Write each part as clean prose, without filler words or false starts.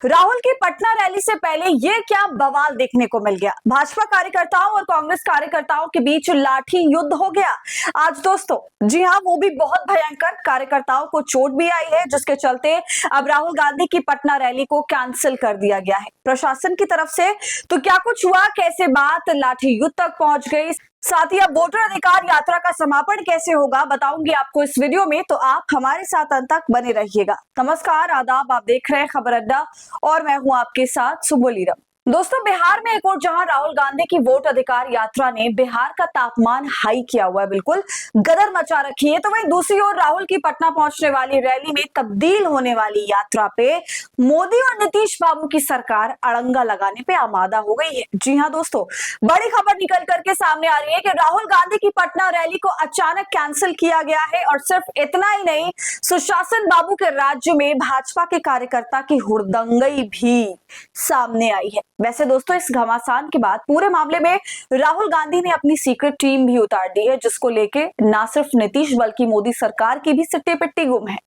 राहुल की पटना रैली से पहले ये क्या बवाल देखने को मिल गया। भाजपा कार्यकर्ताओं और कांग्रेस कार्यकर्ताओं के बीच लाठी युद्ध हो गया आज दोस्तों। जी हां, वो भी बहुत भयंकर। कार्यकर्ताओं को चोट भी आई है, जिसके चलते अब राहुल गांधी की पटना रैली को कैंसिल कर दिया गया है प्रशासन की तरफ से। तो क्या कुछ हुआ, कैसे बात लाठी युद्ध तक पहुंच गई, साथ ही अब वोटर अधिकार यात्रा का समापन कैसे होगा, बताऊंगी आपको इस वीडियो में। तो आप हमारे साथ अंत तक बने रहिएगा। नमस्कार, आदाब, आप देख रहे हैं खबर अड्डा और मैं हूं आपके साथ सुबोलीरम। दोस्तों, बिहार में एक और जहां राहुल गांधी की वोट अधिकार यात्रा ने बिहार का तापमान हाई किया हुआ है, बिल्कुल गदर मचा रखी है, तो वहीं दूसरी ओर राहुल की पटना पहुंचने वाली रैली में तब्दील होने वाली यात्रा पे मोदी और नीतीश बाबू की सरकार अड़ंगा लगाने पे आमादा हो गई है। जी हां दोस्तों, बड़ी खबर निकल करके सामने आ रही है कि राहुल गांधी की पटना रैली को अचानक कैंसिल किया गया है। और सिर्फ इतना ही नहीं, सुशासन बाबू के राज्य में भाजपा के कार्यकर्ता की हुड़दंगई भी सामने आई है। वैसे दोस्तों, इस घमासान के बाद पूरे मामले में राहुल गांधी ने अपनी सीक्रेट टीम भी उतार दी है, जिसको लेके ना सिर्फ नीतीश बल्कि मोदी सरकार की भी सिट्टी पिट्टी गुम है।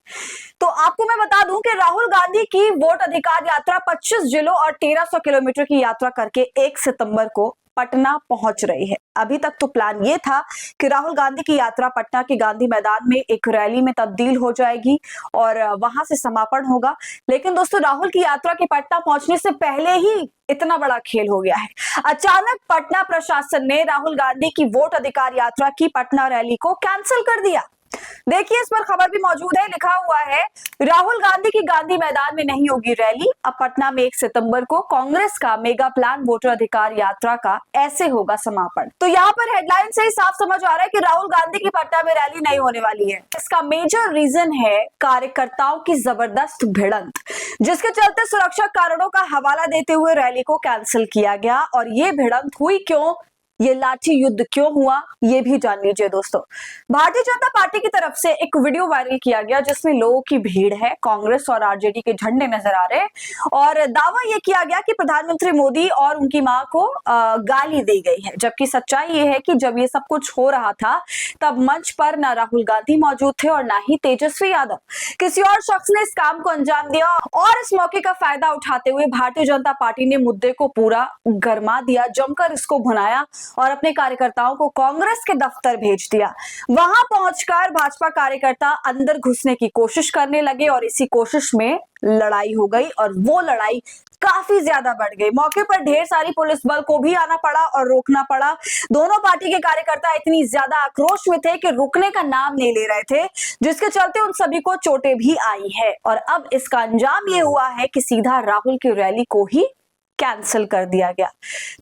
तो आपको मैं बता दूं कि राहुल गांधी की वोट अधिकार यात्रा 25 जिलों और 1300 किलोमीटर की यात्रा करके 1 सितंबर को पटना पहुंच रही है। अभी तक तो प्लान ये था कि राहुल गांधी की यात्रा पटना के गांधी मैदान में एक रैली में तब्दील हो जाएगी और वहां से समापन होगा। लेकिन दोस्तों, राहुल की यात्रा के पटना पहुंचने से पहले ही इतना बड़ा खेल हो गया है। अचानक पटना प्रशासन ने राहुल गांधी की वोट अधिकार यात्रा की पटना रैली को कैंसिल कर दिया। देखिए, इस पर खबर भी मौजूद है, लिखा हुआ है राहुल गांधी की गांधी मैदान में नहीं होगी रैली। अब पटना में 1 सितंबर को कांग्रेस का मेगा प्लान वोटर अधिकार यात्रा का ऐसे होगा समापन। तो यहाँ पर हेडलाइन से ही साफ समझ आ रहा है कि राहुल गांधी की पटना में रैली नहीं होने वाली है। इसका मेजर रीजन है कार्यकर्ताओं की जबरदस्त भिड़ंत, जिसके चलते सुरक्षा कारणों का हवाला देते हुए रैली को कैंसिल किया गया। और ये भिड़ंत हुई क्यों, ये लाठी युद्ध क्यों हुआ, ये भी जान लीजिए दोस्तों। भारतीय जनता पार्टी की तरफ से एक वीडियो वायरल किया गया, जिसमें लोगों की भीड़ है, कांग्रेस और आरजेडी के झंडे नजर आ रहे हैं और दावा यह किया गया कि प्रधानमंत्री मोदी और उनकी मां को गाली दी गई है। जबकि सच्चाई ये है कि जब ये सब कुछ हो रहा था, तब मंच पर ना राहुल गांधी मौजूद थे और ना ही तेजस्वी यादव। किसी और शख्स ने इस काम को अंजाम दिया और इस मौके का फायदा उठाते हुए भारतीय जनता पार्टी ने मुद्दे को पूरा गरमा दिया, जमकर इसको भुनाया और अपने कार्यकर्ताओं को कांग्रेस के दफ्तर भेज दिया। वहां पहुंचकर भाजपा कार्यकर्ता अंदर घुसने की कोशिश करने लगे और इसी कोशिश में लड़ाई हो गई और वो लड़ाई काफी ज्यादा बढ़ गई। मौके पर ढेर सारी पुलिस बल को भी आना पड़ा और रोकना पड़ा। दोनों पार्टी के कार्यकर्ता इतनी ज्यादा आक्रोश में थे कि रुकने का नाम नहीं ले रहे थे, जिसके चलते उन सभी को चोटें भी आई है। और अब इसका अंजाम ये हुआ है कि सीधा राहुल की रैली को ही कैंसिल कर दिया गया।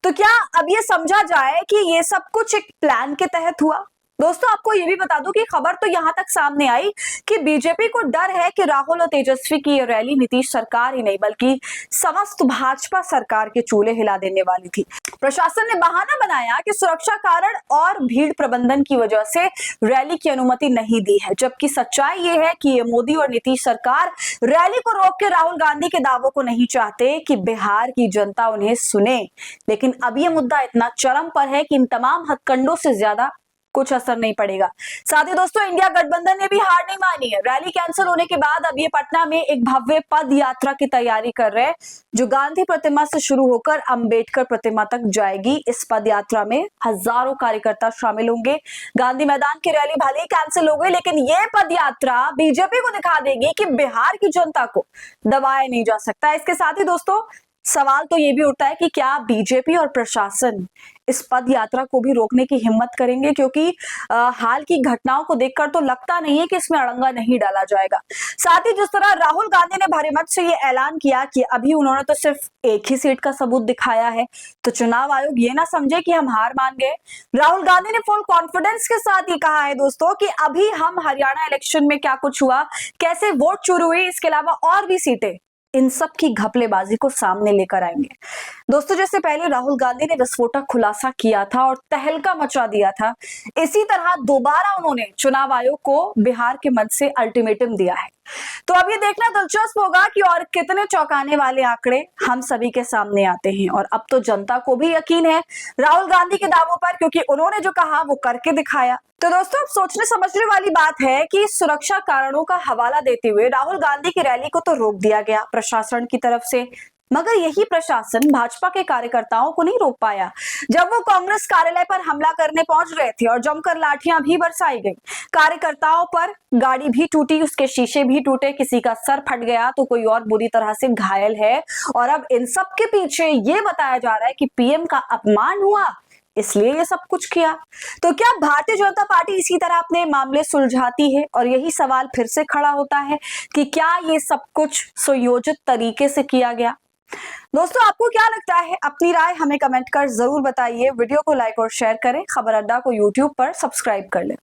तो क्या अब ये समझा जाए कि ये सब कुछ एक प्लान के तहत हुआ? दोस्तों, आपको ये भी बता दूं कि खबर तो यहां तक सामने आई कि बीजेपी को डर है कि राहुल और तेजस्वी की ये रैली नीतीश सरकार ही नहीं बल्कि समस्त भाजपा सरकार के चूल्हे हिला देने वाली थी। प्रशासन ने बहाना बनाया कि सुरक्षा कारण और भीड़ प्रबंधन की वजह से रैली की अनुमति नहीं दी है, जबकि सच्चाई ये है कि ये मोदी और नीतीश सरकार रैली को रोक के राहुल गांधी के दावों को नहीं चाहते कि बिहार की जनता उन्हें सुने। लेकिन अब ये मुद्दा इतना चरम पर है कि इन तमाम हथकंडों से ज्यादा कुछ असर नहीं पड़ेगा। साथ ही दोस्तों, इंडिया गठबंधन ने भी हार नहीं मानी है। रैली कैंसिल होने के बाद अब ये पटना में एक भव्य पद यात्रा की तैयारी कर रहे हैं, जो गांधी प्रतिमा से शुरू होकर अंबेडकर प्रतिमा तक जाएगी। इस पद यात्रा में हजारों कार्यकर्ता शामिल होंगे। गांधी मैदान की रैली भले ही कैंसिल हो गई, लेकिन ये पद यात्रा बीजेपी को दिखा देगी कि बिहार की जनता को दबाया नहीं जा सकता। इसके साथ ही दोस्तों, सवाल तो ये भी उठता है कि क्या बीजेपी और प्रशासन इस पद यात्रा को भी रोकने की हिम्मत करेंगे, क्योंकि हाल की घटनाओं को देखकर तो लगता नहीं है कि इसमें अड़ंगा नहीं डाला जाएगा। साथ ही जिस तरह राहुल गांधी ने भारी मत से ये ऐलान किया कि अभी उन्होंने तो सिर्फ एक ही सीट का सबूत दिखाया है, तो चुनाव आयोग ये ना समझे कि हम हार मान गए। राहुल गांधी ने फुल कॉन्फिडेंस के साथ ये कहा है दोस्तों कि अभी हम हरियाणा इलेक्शन में क्या कुछ हुआ, कैसे वोट चोरी हुई, इसके अलावा और भी सीटें, इन सब की घपलेबाजी को सामने लेकर आएंगे। दोस्तों, जैसे पहले राहुल गांधी ने विस्फोटक खुलासा किया था और तहलका मचा दिया था, इसी तरह दोबारा उन्होंने चुनाव आयोग को बिहार के मंच से अल्टीमेटम दिया है। तो अब ये देखना दिलचस्प होगा कि और कितने चौंकाने वाले आंकड़े हम सभी के सामने आते हैं। और अब तो जनता को भी यकीन है राहुल गांधी के दावों पर, क्योंकि उन्होंने जो कहा वो करके दिखाया। तो दोस्तों, अब सोचने समझने वाली बात है कि सुरक्षा कारणों का हवाला देते हुए राहुल गांधी की रैली को तो रोक दिया गया प्रशासन की तरफ से, मगर यही प्रशासन भाजपा के कार्यकर्ताओं को नहीं रोक पाया जब वो कांग्रेस कार्यालय पर हमला करने पहुंच गए थे और जमकर लाठियां भी बरसाई गई। कार्यकर्ताओं पर गाड़ी भी टूटी, उसके शीशे भी टूटे, किसी का सर फट गया तो कोई और बुरी तरह से घायल है। और अब इन सब के पीछे ये बताया जा रहा है कि पीएम का अपमान हुआ, इसलिए ये सब कुछ किया। तो क्या भारतीय जनता पार्टी इसी तरह अपने मामले सुलझाती है? और यही सवाल फिर से खड़ा होता है कि क्या ये सब कुछ सुयोजित तरीके से किया गया? दोस्तों, आपको क्या लगता है? अपनी राय हमें कमेंट कर जरूर बताइए। वीडियो को लाइक और शेयर करें। खबर अड्डा को यूट्यूब पर सब्सक्राइब कर लें।